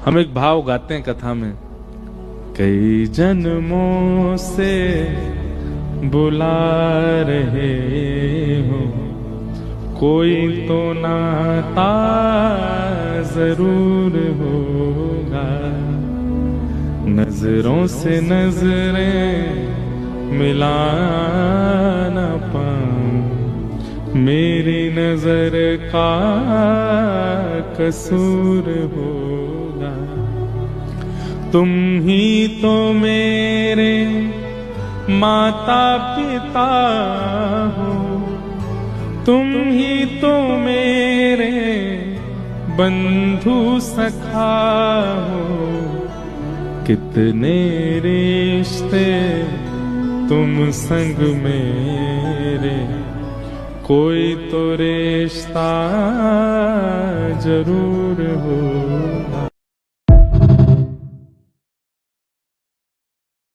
हम एक भाव गाते हैं कथा में, कई जन्मों से बुला रहे हो, कोई तो नाता जरूर होगा। नजरों से नजरें मिला न पाऊं, मेरी नजर का कसूर होगा। तुम ही तो मेरे माता पिता हो, तुम ही तो मेरे बंधु सखा हो। कितने रिश्ते तुम संग मेरे, कोई तो रिश्ता जरूर होगा।